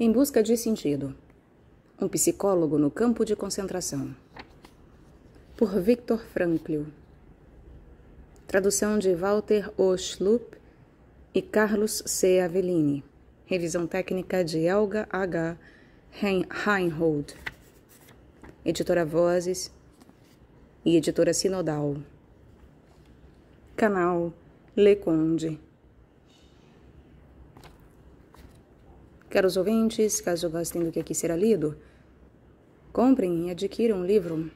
Em busca de sentido. Um psicólogo no campo de concentração. Por Viktor Frankl. Tradução de Walter O. Schlupp e Carlos C. Avellini. Revisão técnica de Helga H. Reinhold. Editora Vozes e Editora Sinodal. Canal Le Conde. Caros ouvintes, caso gostem do que aqui será lido, comprem e adquiram um livro.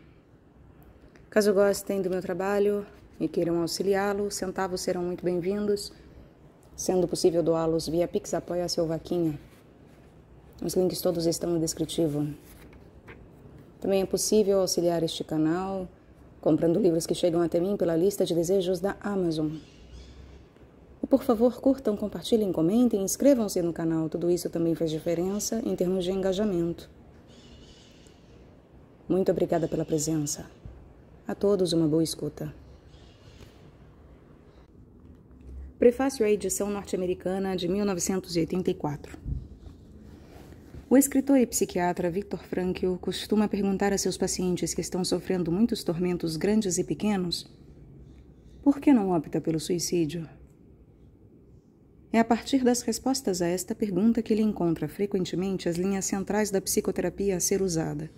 Caso gostem do meu trabalho e queiram auxiliá-lo, centavos serão muito bem-vindos, sendo possível doá-los via Pix Apoia Seu Vaquinha. Os links todos estão no descritivo. Também é possível auxiliar este canal comprando livros que chegam até mim pela lista de desejos da Amazon. E por favor, curtam, compartilhem, comentem, inscrevam-se no canal. Tudo isso também faz diferença em termos de engajamento. Muito obrigada pela presença. A todos uma boa escuta. Prefácio à edição norte-americana de 1984. O escritor e psiquiatra Viktor Frankl costuma perguntar a seus pacientes que estão sofrendo muitos tormentos grandes e pequenos: por que não opta pelo suicídio? É a partir das respostas a esta pergunta que ele encontra frequentemente as linhas centrais da psicoterapia a ser usada.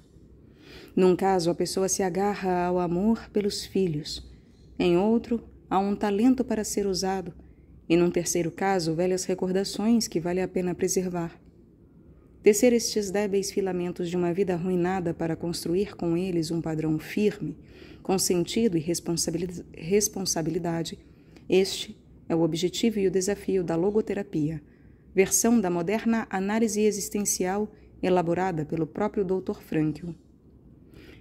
Num caso, a pessoa se agarra ao amor pelos filhos. Em outro, há um talento para ser usado. E num terceiro caso, velhas recordações que vale a pena preservar. Tecer estes débeis filamentos de uma vida arruinada para construir com eles um padrão firme, com sentido e responsabilidade, este é o objetivo e o desafio da logoterapia, versão da moderna análise existencial elaborada pelo próprio Dr. Frankl.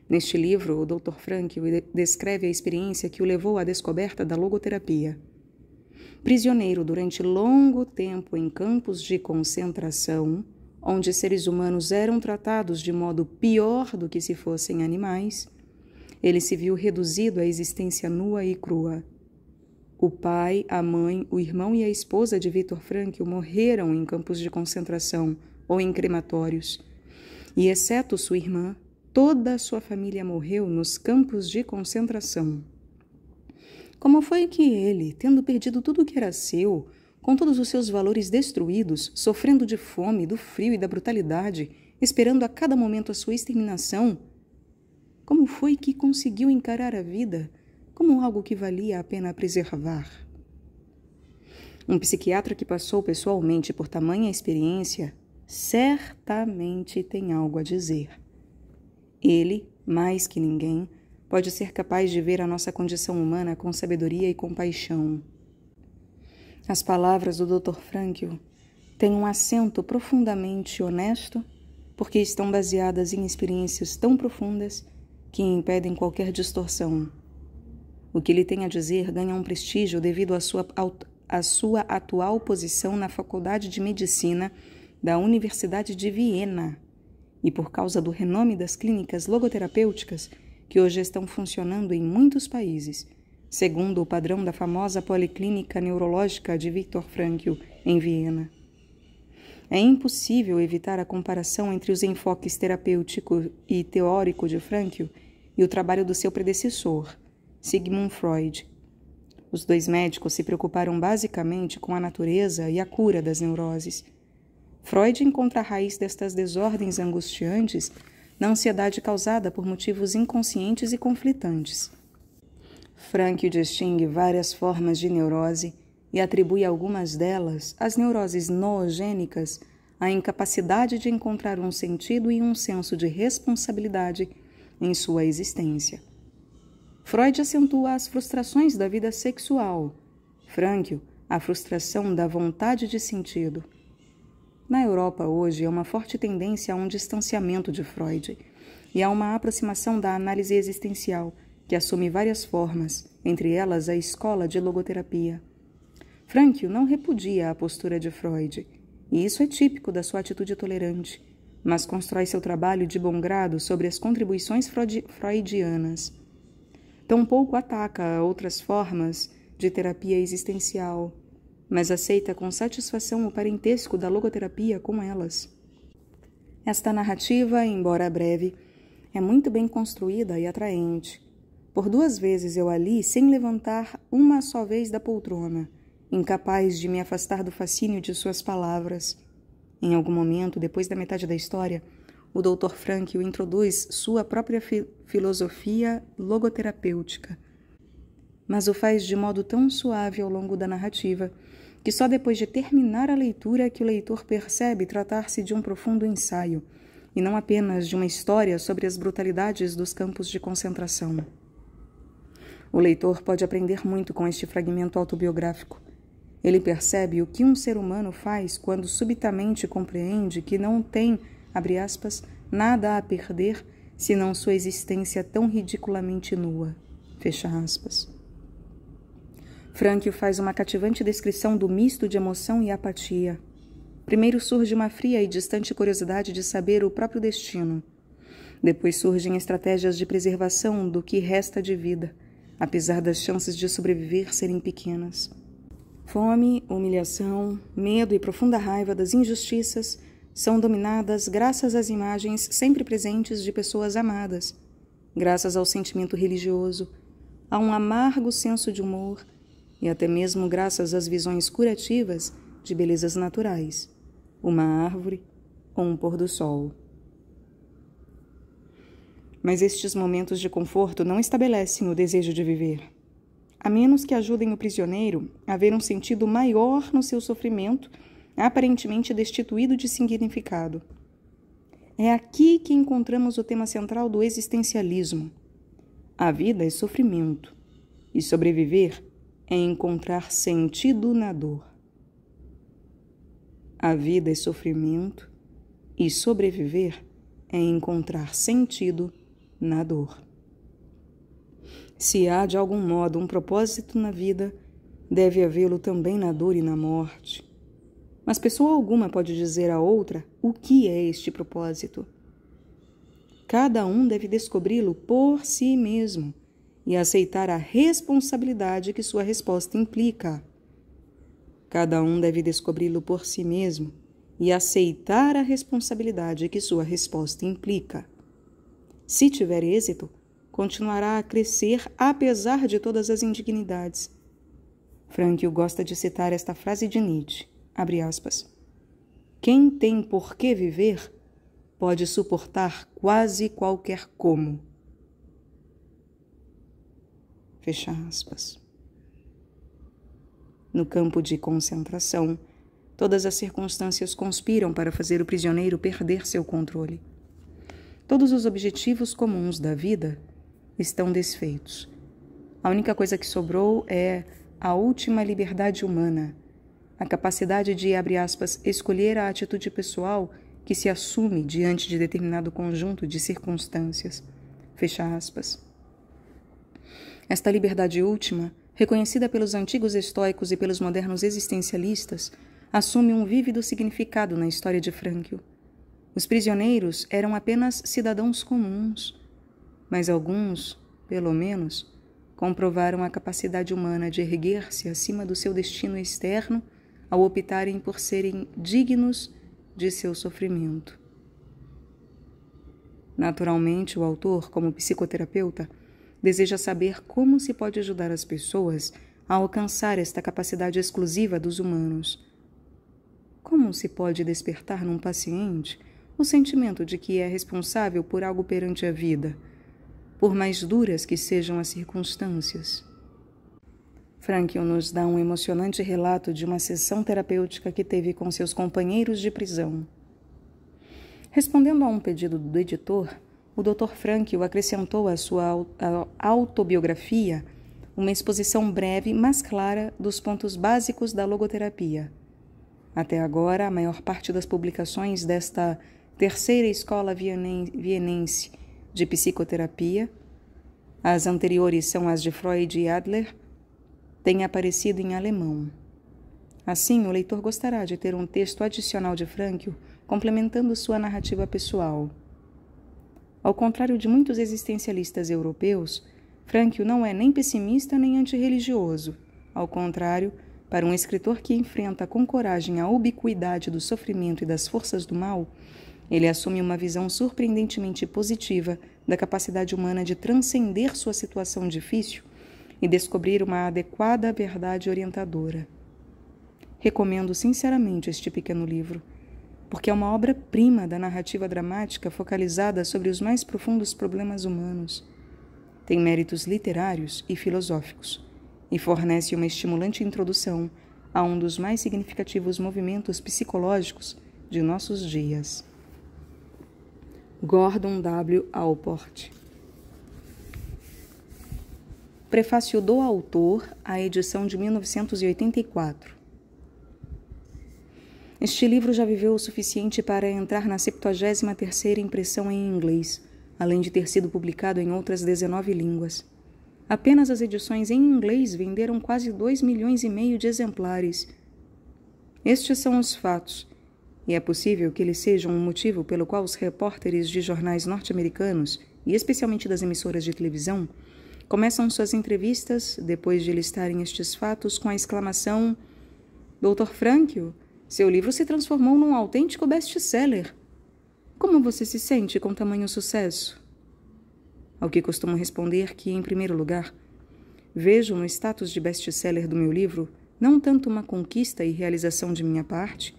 Neste livro, o Dr. Frankl descreve a experiência que o levou à descoberta da logoterapia. Prisioneiro durante longo tempo em campos de concentração, onde seres humanos eram tratados de modo pior do que se fossem animais, ele se viu reduzido à existência nua e crua. O pai, a mãe, o irmão e a esposa de Viktor Frankl morreram em campos de concentração ou em crematórios. E, exceto sua irmã, toda a sua família morreu nos campos de concentração. Como foi que ele, tendo perdido tudo o que era seu, com todos os seus valores destruídos, sofrendo de fome, do frio e da brutalidade, esperando a cada momento a sua exterminação, como foi que conseguiu encarar a vida como algo que valia a pena preservar? Um psiquiatra que passou pessoalmente por tamanha experiência certamente tem algo a dizer. Ele, mais que ninguém, pode ser capaz de ver a nossa condição humana com sabedoria e compaixão. As palavras do Dr. Frankl têm um acento profundamente honesto, porque estão baseadas em experiências tão profundas que impedem qualquer distorção. O que ele tem a dizer ganha um prestígio devido à sua atual posição na Faculdade de Medicina da Universidade de Viena e por causa do renome das clínicas logoterapêuticas que hoje estão funcionando em muitos países, segundo o padrão da famosa Policlínica Neurológica de Viktor Frankl, em Viena. É impossível evitar a comparação entre os enfoques terapêutico e teórico de Frankl e o trabalho do seu predecessor, Sigmund Freud. Os dois médicos se preocuparam basicamente com a natureza e a cura das neuroses. Freud encontra a raiz destas desordens angustiantes na ansiedade causada por motivos inconscientes e conflitantes. Frankl distingue várias formas de neurose e atribui algumas delas, as neuroses noogênicas, à incapacidade de encontrar um sentido e um senso de responsabilidade em sua existência. Freud acentua as frustrações da vida sexual, Frankl, a frustração da vontade de sentido. Na Europa hoje há uma forte tendência a um distanciamento de Freud e a uma aproximação da análise existencial, que assume várias formas, entre elas a escola de logoterapia. Frankl não repudia a postura de Freud, e isso é típico da sua atitude tolerante, mas constrói seu trabalho de bom grado sobre as contribuições freudianas. Tampouco ataca outras formas de terapia existencial, mas aceita com satisfação o parentesco da logoterapia com elas. Esta narrativa, embora breve, é muito bem construída e atraente. Por 2 vezes eu a li sem levantar uma só vez da poltrona, incapaz de me afastar do fascínio de suas palavras. Em algum momento, depois da metade da história, o Dr. Frankl introduz sua própria filosofia logoterapêutica, mas o faz de modo tão suave ao longo da narrativa que só depois de terminar a leitura é que o leitor percebe tratar-se de um profundo ensaio e não apenas de uma história sobre as brutalidades dos campos de concentração. O leitor pode aprender muito com este fragmento autobiográfico. Ele percebe o que um ser humano faz quando subitamente compreende que não tem, abre aspas, nada a perder senão sua existência tão ridiculamente nua, fecha aspas. Frankl faz uma cativante descrição do misto de emoção e apatia. Primeiro surge uma fria e distante curiosidade de saber o próprio destino. Depois surgem estratégias de preservação do que resta de vida, apesar das chances de sobreviver serem pequenas. Fome, humilhação, medo e profunda raiva das injustiças são dominadas graças às imagens sempre presentes de pessoas amadas, graças ao sentimento religioso, a um amargo senso de humor e até mesmo graças às visões curativas de belezas naturais, uma árvore ou um pôr do sol. Mas estes momentos de conforto não estabelecem o desejo de viver, a menos que ajudem o prisioneiro a ver um sentido maior no seu sofrimento, aparentemente destituído de significado. É aqui que encontramos o tema central do existencialismo. A vida é sofrimento, e sobreviver é encontrar sentido na dor. A vida é sofrimento, e sobreviver é encontrar sentido na dor. Se há, de algum modo, um propósito na vida, deve havê-lo também na dor e na morte. Mas pessoa alguma pode dizer a outra o que é este propósito. Cada um deve descobri-lo por si mesmo e aceitar a responsabilidade que sua resposta implica. Cada um deve descobri-lo por si mesmo e aceitar a responsabilidade que sua resposta implica. Se tiver êxito, continuará a crescer apesar de todas as indignidades. Frankl gosta de citar esta frase de Nietzsche, abre aspas, quem tem por que viver pode suportar quase qualquer como. Fecha aspas. No campo de concentração, todas as circunstâncias conspiram para fazer o prisioneiro perder seu controle. Todos os objetivos comuns da vida estão desfeitos. A única coisa que sobrou é a última liberdade humana, a capacidade de, abre aspas, escolher a atitude pessoal que se assume diante de determinado conjunto de circunstâncias, fecha aspas. Esta liberdade última, reconhecida pelos antigos estoicos e pelos modernos existencialistas, assume um vívido significado na história de Frankl. Os prisioneiros eram apenas cidadãos comuns, mas alguns, pelo menos, comprovaram a capacidade humana de erguer-se acima do seu destino externo ao optarem por serem dignos de seu sofrimento. Naturalmente, o autor, como psicoterapeuta, deseja saber como se pode ajudar as pessoas a alcançar esta capacidade exclusiva dos humanos. Como se pode despertar num paciente o sentimento de que é responsável por algo perante a vida, por mais duras que sejam as circunstâncias? Frankl nos dá um emocionante relato de uma sessão terapêutica que teve com seus companheiros de prisão. Respondendo a um pedido do editor, o Dr. Frankl acrescentou à sua autobiografia uma exposição breve, mas clara, dos pontos básicos da logoterapia. Até agora, a maior parte das publicações desta terceira escola vienense de psicoterapia, as anteriores são as de Freud e Adler, têm aparecido em alemão. Assim, o leitor gostará de ter um texto adicional de Frankl complementando sua narrativa pessoal. Ao contrário de muitos existencialistas europeus, Frankl não é nem pessimista nem antirreligioso. Ao contrário, para um escritor que enfrenta com coragem a ubiquidade do sofrimento e das forças do mal, Ele assume uma visão surpreendentemente positiva da capacidade humana de transcender sua situação difícil e descobrir uma adequada verdade orientadora. Recomendo sinceramente este pequeno livro, porque é uma obra-prima da narrativa dramática focalizada sobre os mais profundos problemas humanos. Tem méritos literários e filosóficos, e fornece uma estimulante introdução a um dos mais significativos movimentos psicológicos de nossos dias. Gordon W. Allport. Prefácio do autor à edição de 1984. Este livro já viveu o suficiente para entrar na 73ª impressão em inglês, além de ter sido publicado em outras 19 línguas. Apenas as edições em inglês venderam quase 2,5 milhões de exemplares. Estes são os fatos, e é possível que eles sejam um motivo pelo qual os repórteres de jornais norte-americanos, e especialmente das emissoras de televisão, começam suas entrevistas, depois de listarem estes fatos, com a exclamação: Dr. Frankl, seu livro se transformou num autêntico best-seller. Como você se sente com tamanho sucesso? Ao que costumo responder que, em primeiro lugar, vejo no status de best-seller do meu livro não tanto uma conquista e realização de minha parte,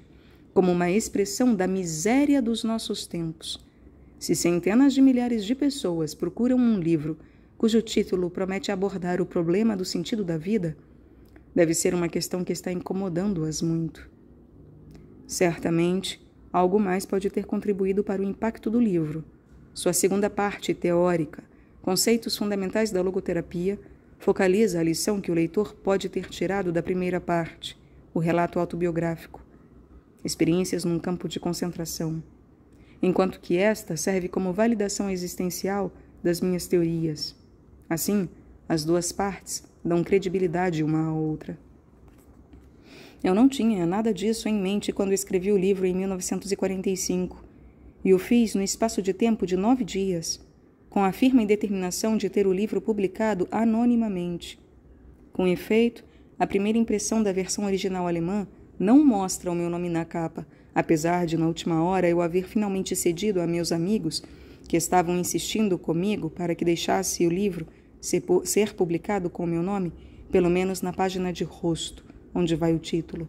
como uma expressão da miséria dos nossos tempos. Se centenas de milhares de pessoas procuram um livro cujo título promete abordar o problema do sentido da vida, deve ser uma questão que está incomodando-as muito. Certamente, algo mais pode ter contribuído para o impacto do livro. Sua segunda parte, teórica, Conceitos Fundamentais da Logoterapia, focaliza a lição que o leitor pode ter tirado da primeira parte, o relato autobiográfico, experiências num campo de concentração, enquanto que esta serve como validação existencial das minhas teorias. Assim, as duas partes dão credibilidade uma à outra. Eu não tinha nada disso em mente quando escrevi o livro em 1945, e o fiz no espaço de tempo de 9 dias, com a firme determinação de ter o livro publicado anonimamente. Com efeito, a primeira impressão da versão original alemã não mostra o meu nome na capa, apesar de, na última hora, eu haver finalmente cedido a meus amigos, que estavam insistindo comigo para que deixasse o livro ser publicado com o meu nome, pelo menos na página de rosto, onde vai o título.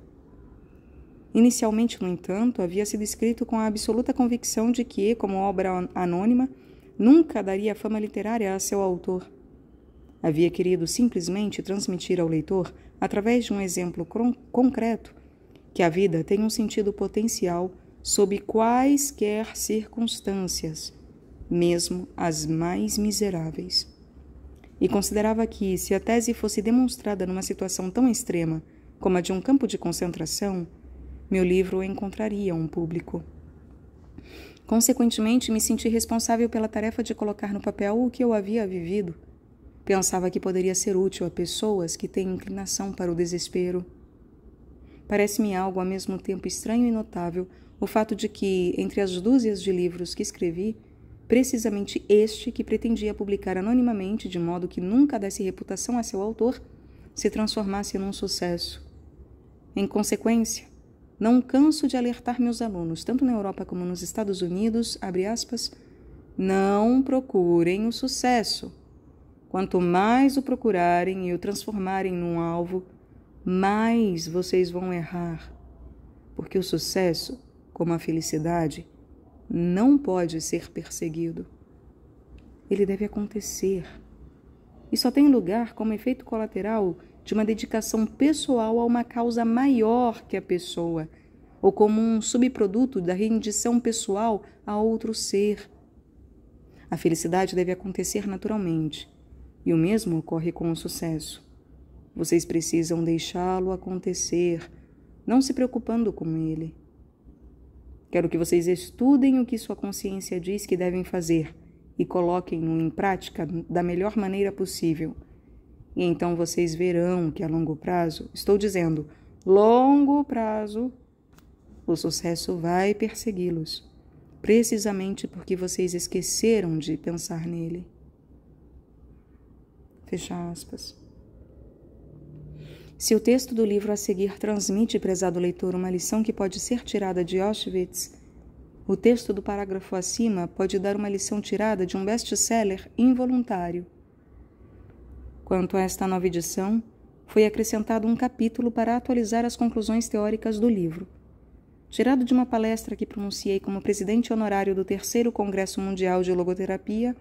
Inicialmente, no entanto, havia sido escrito com a absoluta convicção de que, como obra anônima, nunca daria fama literária a seu autor. Havia querido simplesmente transmitir ao leitor, através de um exemplo concreto, que a vida tem um sentido potencial sob quaisquer circunstâncias, mesmo as mais miseráveis. E considerava que, se a tese fosse demonstrada numa situação tão extrema como a de um campo de concentração, meu livro encontraria um público. Consequentemente, me senti responsável pela tarefa de colocar no papel o que eu havia vivido. Pensava que poderia ser útil a pessoas que têm inclinação para o desespero. Parece-me algo ao mesmo tempo estranho e notável o fato de que, entre as dúzias de livros que escrevi, precisamente este que pretendia publicar anonimamente de modo que nunca desse reputação a seu autor, se transformasse num sucesso. Em consequência, não canso de alertar meus alunos, tanto na Europa como nos Estados Unidos, abre aspas, não procurem o sucesso. Quanto mais o procurarem e o transformarem num alvo, mais vocês vão errar. Porque o sucesso, como a felicidade, não pode ser perseguido. Ele deve acontecer. E só tem lugar como efeito colateral de uma dedicação pessoal a uma causa maior que a pessoa, ou como um subproduto da rendição pessoal a outro ser. A felicidade deve acontecer naturalmente, e o mesmo ocorre com o sucesso. Vocês precisam deixá-lo acontecer, não se preocupando com ele. Quero que vocês estudem o que sua consciência diz que devem fazer e coloquem-no em prática da melhor maneira possível. E então vocês verão que a longo prazo, estou dizendo, longo prazo, o sucesso vai persegui-los, precisamente porque vocês esqueceram de pensar nele. Fecha aspas. Se o texto do livro a seguir transmite, prezado leitor, uma lição que pode ser tirada de Auschwitz, O texto do parágrafo acima pode dar uma lição tirada de um best-seller involuntário. Quanto a esta nova edição, foi acrescentado um capítulo para atualizar as conclusões teóricas do livro. Tirado de uma palestra que pronunciei como presidente honorário do 3º Congresso Mundial de Logoterapia,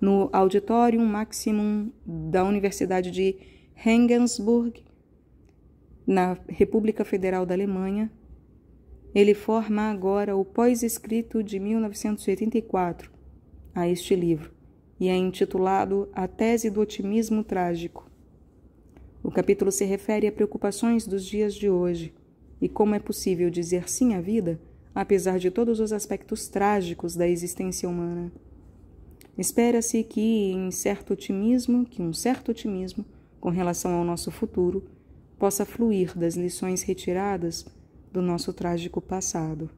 no Auditorium Maximum da Universidade de Regensburg, na República Federal da Alemanha, ele forma agora o pós-escrito de 1984 a este livro e é intitulado A Tese do Otimismo Trágico. O capítulo se refere a preocupações dos dias de hoje e como é possível dizer sim à vida, apesar de todos os aspectos trágicos da existência humana. Espera-se que um certo otimismo com relação ao nosso futuro possa fluir das lições retiradas do nosso trágico passado.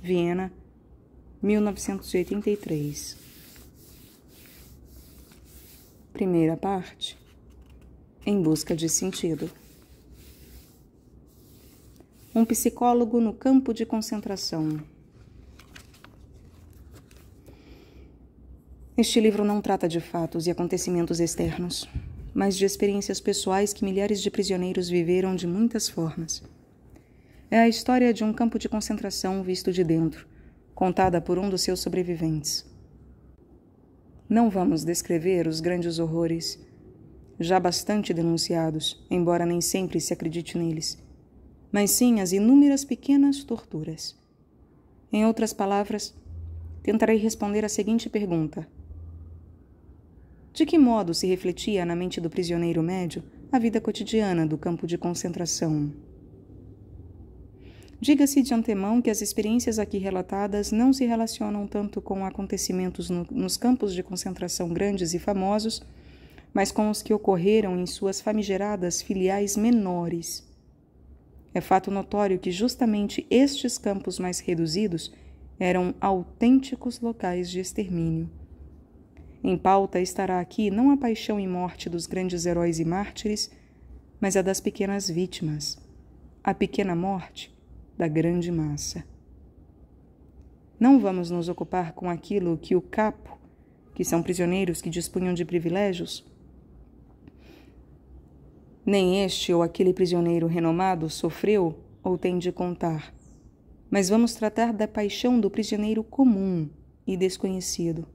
Viena, 1983. Primeira parte. Em busca de sentido. Um psicólogo no campo de concentração. Este livro não trata de fatos e acontecimentos externos, mas de experiências pessoais que milhares de prisioneiros viveram de muitas formas. É a história de um campo de concentração visto de dentro, contada por um dos seus sobreviventes. Não vamos descrever os grandes horrores, já bastante denunciados, embora nem sempre se acredite neles, mas sim as inúmeras pequenas torturas. Em outras palavras, tentarei responder a seguinte pergunta: de que modo se refletia na mente do prisioneiro médio a vida cotidiana do campo de concentração? Diga-se de antemão que as experiências aqui relatadas não se relacionam tanto com acontecimentos nos campos de concentração grandes e famosos, mas com os que ocorreram em suas famigeradas filiais menores. É fato notório que justamente estes campos mais reduzidos eram autênticos locais de extermínio. Em pauta estará aqui não a paixão e morte dos grandes heróis e mártires, mas a das pequenas vítimas, a pequena morte da grande massa. Não vamos nos ocupar com aquilo que o capo, que são prisioneiros que dispunham de privilégios, nem este ou aquele prisioneiro renomado sofreu ou tem de contar, mas vamos tratar da paixão do prisioneiro comum e desconhecido.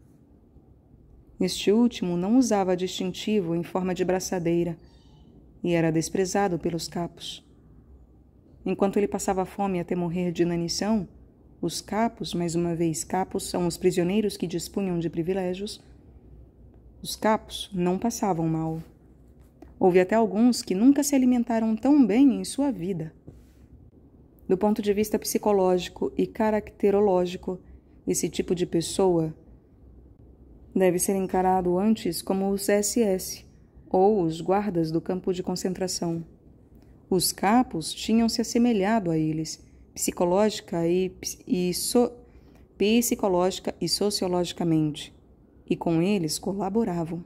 Este último não usava distintivo em forma de braçadeira e era desprezado pelos capos. Enquanto ele passava fome até morrer de inanição, os capos, mais uma vez capos, são os prisioneiros que dispunham de privilégios, os capos não passavam mal. Houve até alguns que nunca se alimentaram tão bem em sua vida. Do ponto de vista psicológico e caracterológico, esse tipo de pessoa deve ser encarado antes como os SS, ou os guardas do campo de concentração. Os capos tinham se assemelhado a eles, psicológica e sociologicamente, e com eles colaboravam.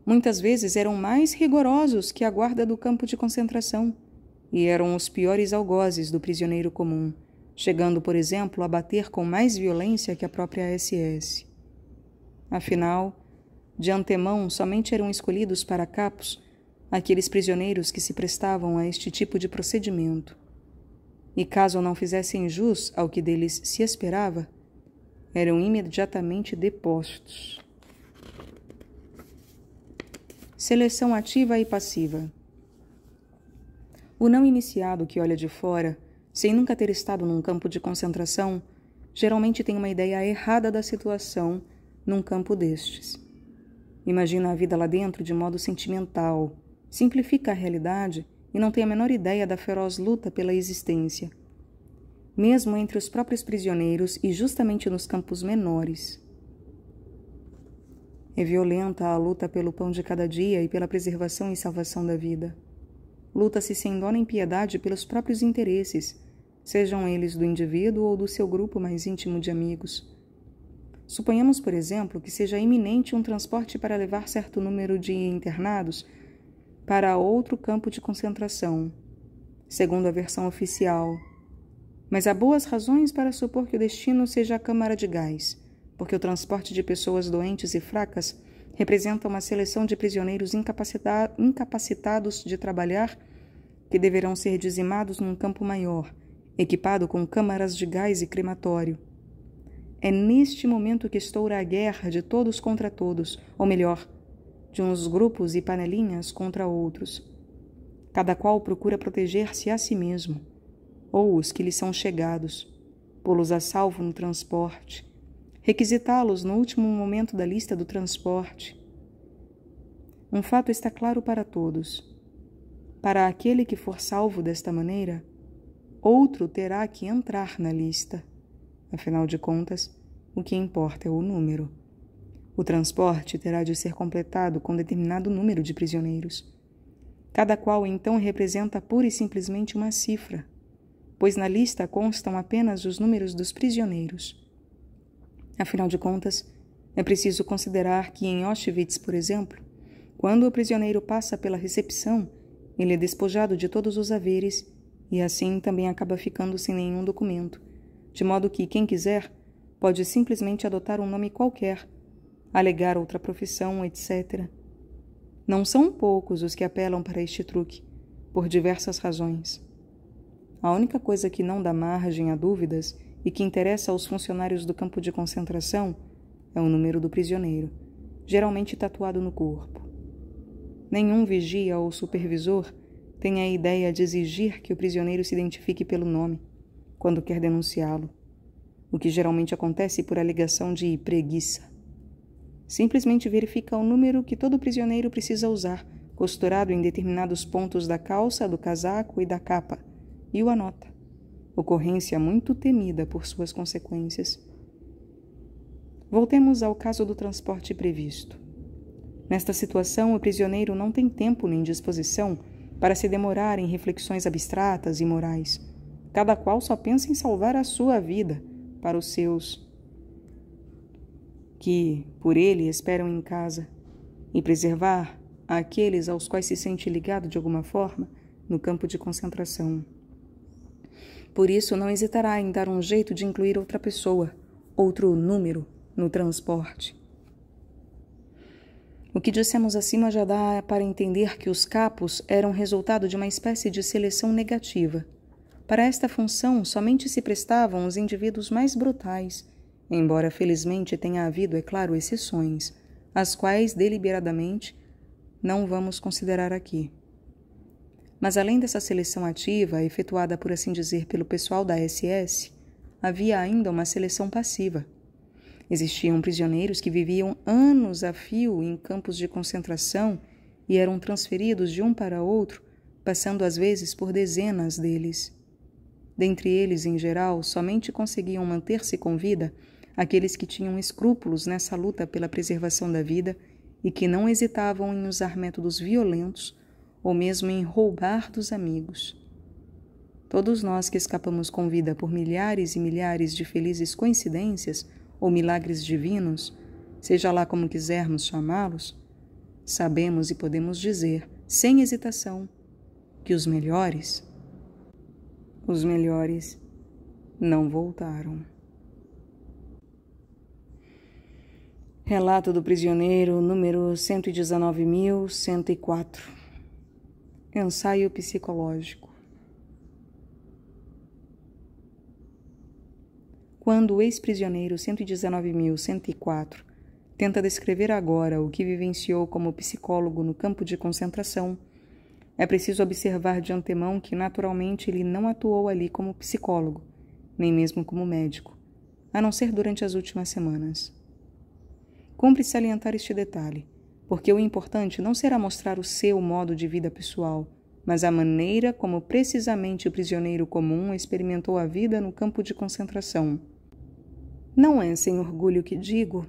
Muitas vezes eram mais rigorosos que a guarda do campo de concentração, e eram os piores algozes do prisioneiro comum, chegando, por exemplo, a bater com mais violência que a própria SS. Afinal, de antemão, somente eram escolhidos para capos aqueles prisioneiros que se prestavam a este tipo de procedimento. E caso não fizessem jus ao que deles se esperava, eram imediatamente depostos. Seleção ativa e passiva. O não iniciado que olha de fora, sem nunca ter estado num campo de concentração, geralmente tem uma ideia errada da situação num campo destes. Imagina a vida lá dentro de modo sentimental, simplifica a realidade e não tem a menor ideia da feroz luta pela existência, mesmo entre os próprios prisioneiros e justamente nos campos menores. É violenta a luta pelo pão de cada dia e pela preservação e salvação da vida. Luta-se sem dó nem piedade pelos próprios interesses, sejam eles do indivíduo ou do seu grupo mais íntimo de amigos. Suponhamos, por exemplo, que seja iminente um transporte para levar certo número de internados para outro campo de concentração, segundo a versão oficial. Mas há boas razões para supor que o destino seja a câmara de gás, porque o transporte de pessoas doentes e fracas representa uma seleção de prisioneiros incapacitados de trabalhar que deverão ser dizimados num campo maior, equipado com câmaras de gás e crematório. É neste momento que estoura a guerra de todos contra todos, ou melhor, de uns grupos e panelinhas contra outros. Cada qual procura proteger-se a si mesmo, ou os que lhe são chegados, pô-los a salvo no transporte, requisitá-los no último momento da lista do transporte. Um fato está claro para todos. Para aquele que for salvo desta maneira, outro terá que entrar na lista. Afinal de contas, o que importa é o número. O transporte terá de ser completado com determinado número de prisioneiros. Cada qual então representa pura e simplesmente uma cifra, pois na lista constam apenas os números dos prisioneiros. Afinal de contas, é preciso considerar que em Auschwitz, por exemplo, quando o prisioneiro passa pela recepção, ele é despojado de todos os haveres e assim também acaba ficando sem nenhum documento, de modo que quem quiser pode simplesmente adotar um nome qualquer, alegar outra profissão, etc. Não são poucos os que apelam para este truque, por diversas razões. A única coisa que não dá margem a dúvidas e que interessa aos funcionários do campo de concentração é o número do prisioneiro, geralmente tatuado no corpo. Nenhum vigia ou supervisor tem a ideia de exigir que o prisioneiro se identifique pelo nome, quando quer denunciá-lo, o que geralmente acontece por alegação de preguiça. Simplesmente verifica o número que todo prisioneiro precisa usar, costurado em determinados pontos da calça, do casaco e da capa, e o anota. Ocorrência muito temida por suas consequências. Voltemos ao caso do transporte previsto. Nesta situação, o prisioneiro não tem tempo nem disposição para se demorar em reflexões abstratas e morais. Cada qual só pensa em salvar a sua vida para os seus, que por ele esperam em casa, e preservar aqueles aos quais se sente ligado de alguma forma no campo de concentração. Por isso, não hesitará em dar um jeito de incluir outra pessoa, outro número, no transporte. O que dissemos acima já dá para entender que os capos eram resultado de uma espécie de seleção negativa. Para esta função, somente se prestavam os indivíduos mais brutais, embora felizmente tenha havido, é claro, exceções, as quais deliberadamente não vamos considerar aqui. Mas além dessa seleção ativa, efetuada por assim dizer pelo pessoal da SS, havia ainda uma seleção passiva. Existiam prisioneiros que viviam anos a fio em campos de concentração e eram transferidos de um para outro, passando às vezes por dezenas deles. Dentre eles, em geral, somente conseguiam manter-se com vida aqueles que tinham escrúpulos nessa luta pela preservação da vida e que não hesitavam em usar métodos violentos ou mesmo em roubar dos amigos. Todos nós que escapamos com vida por milhares e milhares de felizes coincidências ou milagres divinos, seja lá como quisermos chamá-los, sabemos e podemos dizer, sem hesitação, que os melhores não voltaram. Relato do prisioneiro número 119.104. Ensaio psicológico. Quando o ex-prisioneiro 119.104 tenta descrever agora o que vivenciou como psicólogo no campo de concentração, é preciso observar de antemão que naturalmente ele não atuou ali como psicólogo, nem mesmo como médico, a não ser durante as últimas semanas. Cumpre salientar este detalhe, porque o importante não será mostrar o seu modo de vida pessoal, mas a maneira como precisamente o prisioneiro comum experimentou a vida no campo de concentração. Não é sem orgulho que digo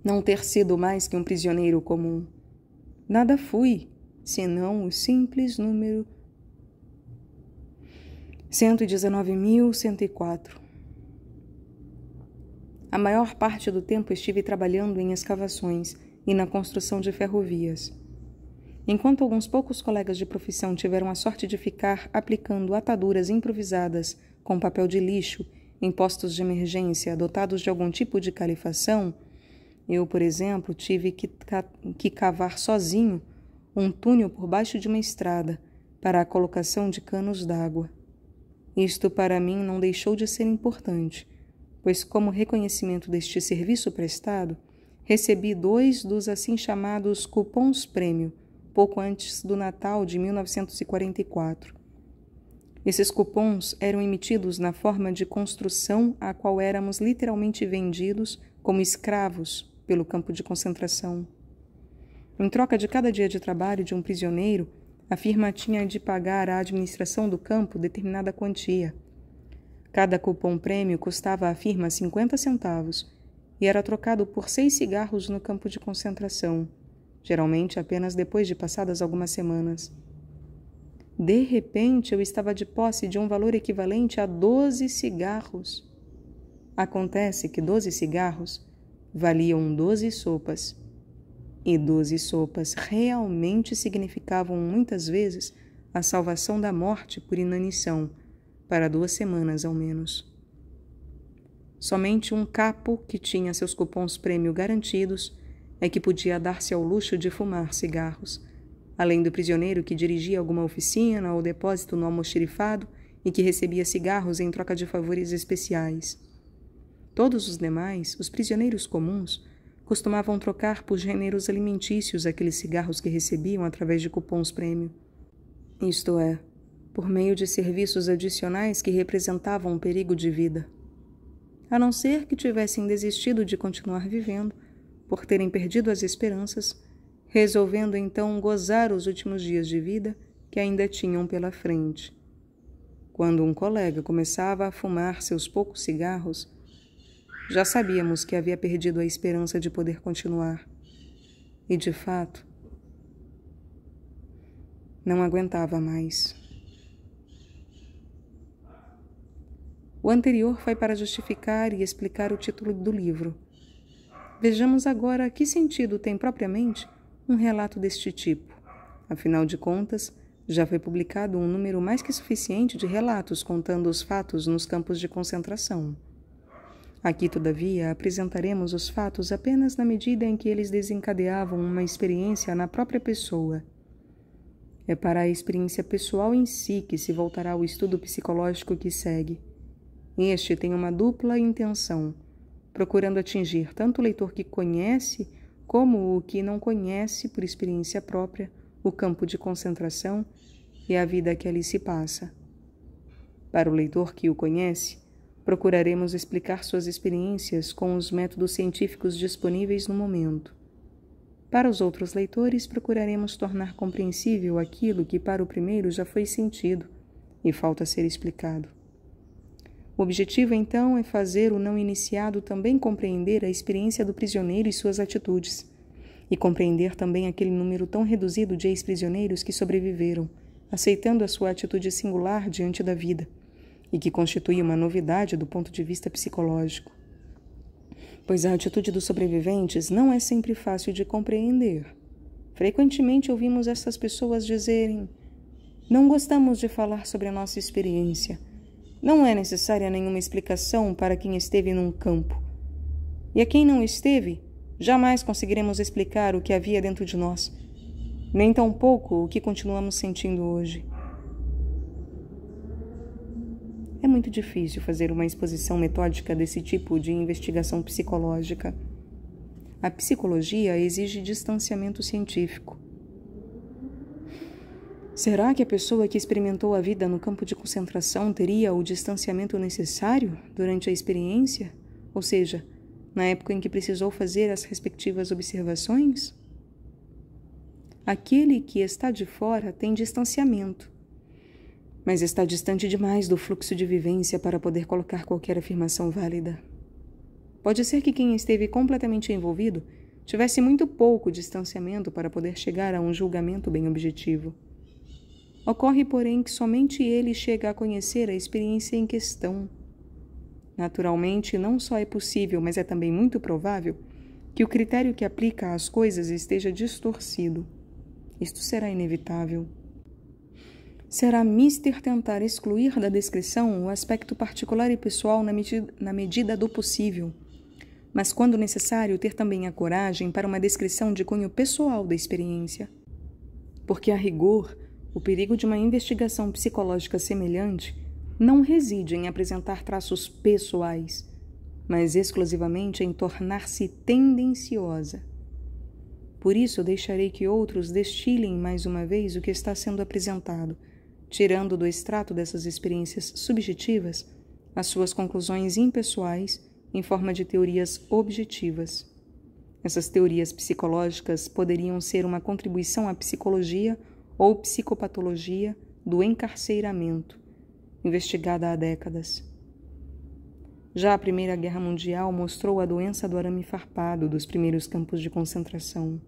não ter sido mais que um prisioneiro comum. Nada fui, senão o simples número 119.104. A maior parte do tempo estive trabalhando em escavações e na construção de ferrovias. Enquanto alguns poucos colegas de profissão tiveram a sorte de ficar aplicando ataduras improvisadas com papel de lixo em postos de emergência dotados de algum tipo de calefação, eu, por exemplo, tive que cavar sozinho um túnel por baixo de uma estrada para a colocação de canos d'água. Isto para mim não deixou de ser importante, pois como reconhecimento deste serviço prestado, recebi 2 dos assim chamados cupons prêmio, pouco antes do Natal de 1944. Esses cupons eram emitidos na forma de construção a qual éramos literalmente vendidos como escravos pelo campo de concentração. Em troca de cada dia de trabalho de um prisioneiro, a firma tinha de pagar à administração do campo determinada quantia. Cada cupom prêmio custava à firma 50 centavos e era trocado por 6 cigarros no campo de concentração, geralmente apenas depois de passadas algumas semanas. De repente, eu estava de posse de um valor equivalente a 12 cigarros. Acontece que 12 cigarros valiam 12 sopas. E 12 sopas realmente significavam muitas vezes a salvação da morte por inanição, para 2 semanas ao menos. Somente um capo que tinha seus cupons prêmio garantidos é que podia dar-se ao luxo de fumar cigarros, além do prisioneiro que dirigia alguma oficina ou depósito no almoxerifado e que recebia cigarros em troca de favores especiais. Todos os demais, os prisioneiros comuns, costumavam trocar por gêneros alimentícios aqueles cigarros que recebiam através de cupons prêmio. Isto é, por meio de serviços adicionais que representavam um perigo de vida. A não ser que tivessem desistido de continuar vivendo, por terem perdido as esperanças, resolvendo então gozar os últimos dias de vida que ainda tinham pela frente. Quando um colega começava a fumar seus poucos cigarros, já sabíamos que havia perdido a esperança de poder continuar. E, de fato, não aguentava mais. O anterior foi para justificar e explicar o título do livro. Vejamos agora que sentido tem propriamente um relato deste tipo. Afinal de contas, já foi publicado um número mais que suficiente de relatos contando os fatos nos campos de concentração. Aqui, todavia, apresentaremos os fatos apenas na medida em que eles desencadeavam uma experiência na própria pessoa. É para a experiência pessoal em si que se voltará o estudo psicológico que segue. Este tem uma dupla intenção, procurando atingir tanto o leitor que conhece como o que não conhece por experiência própria o campo de concentração e a vida que ali se passa. Para o leitor que o conhece, procuraremos explicar suas experiências com os métodos científicos disponíveis no momento. Para os outros leitores, procuraremos tornar compreensível aquilo que para o primeiro já foi sentido e falta ser explicado. O objetivo, então, é fazer o não iniciado também compreender a experiência do prisioneiro e suas atitudes, e compreender também aquele número tão reduzido de ex-prisioneiros que sobreviveram, aceitando a sua atitude singular diante da vida, e que constitui uma novidade do ponto de vista psicológico. Pois a atitude dos sobreviventes não é sempre fácil de compreender. Frequentemente ouvimos essas pessoas dizerem: não gostamos de falar sobre a nossa experiência. Não é necessária nenhuma explicação para quem esteve num campo. E a quem não esteve, jamais conseguiremos explicar o que havia dentro de nós, nem tampouco o que continuamos sentindo hoje. É muito difícil fazer uma exposição metódica desse tipo de investigação psicológica. A psicologia exige distanciamento científico. Será que a pessoa que experimentou a vida no campo de concentração teria o distanciamento necessário durante a experiência? Ou seja, na época em que precisou fazer as respectivas observações? Aquele que está de fora tem distanciamento, mas está distante demais do fluxo de vivência para poder colocar qualquer afirmação válida. Pode ser que quem esteve completamente envolvido tivesse muito pouco distanciamento para poder chegar a um julgamento bem objetivo. Ocorre, porém, que somente ele chega a conhecer a experiência em questão. Naturalmente, não só é possível, mas é também muito provável que o critério que aplica às coisas esteja distorcido. Isto será inevitável. será mister tentar excluir da descrição o aspecto particular e pessoal na medida do possível, mas quando necessário ter também a coragem para uma descrição de cunho pessoal da experiência. Porque, a rigor, o perigo de uma investigação psicológica semelhante não reside em apresentar traços pessoais, mas exclusivamente em tornar-se tendenciosa. Por isso, deixarei que outros destilem mais uma vez o que está sendo apresentado, tirando do extrato dessas experiências subjetivas as suas conclusões impessoais em forma de teorias objetivas. Essas teorias psicológicas poderiam ser uma contribuição à psicologia ou psicopatologia do encarceramento, investigada há décadas. Já a Primeira Guerra Mundial mostrou a doença do arame farpado dos primeiros campos de concentração.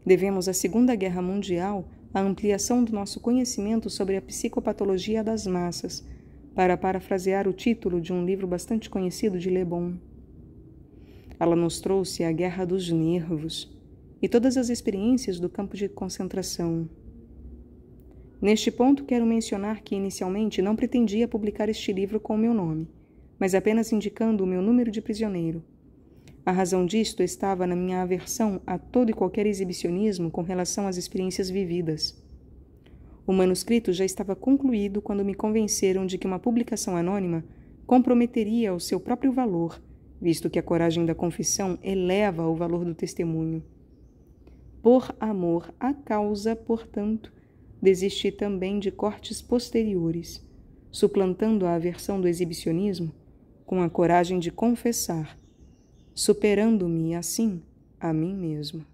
Devemos à Segunda Guerra Mundial a ampliação do nosso conhecimento sobre a psicopatologia das massas, para parafrasear o título de um livro bastante conhecido de Le Bon. Ela nos trouxe a guerra dos nervos e todas as experiências do campo de concentração. Neste ponto, quero mencionar que inicialmente não pretendia publicar este livro com o meu nome, mas apenas indicando o meu número de prisioneiro. A razão disto estava na minha aversão a todo e qualquer exibicionismo com relação às experiências vividas. O manuscrito já estava concluído quando me convenceram de que uma publicação anônima comprometeria o seu próprio valor, visto que a coragem da confissão eleva o valor do testemunho. Por amor à causa, portanto, desisti também de cortes posteriores, suplantando a aversão do exibicionismo com a coragem de confessar, superando-me, assim, a mim mesmo.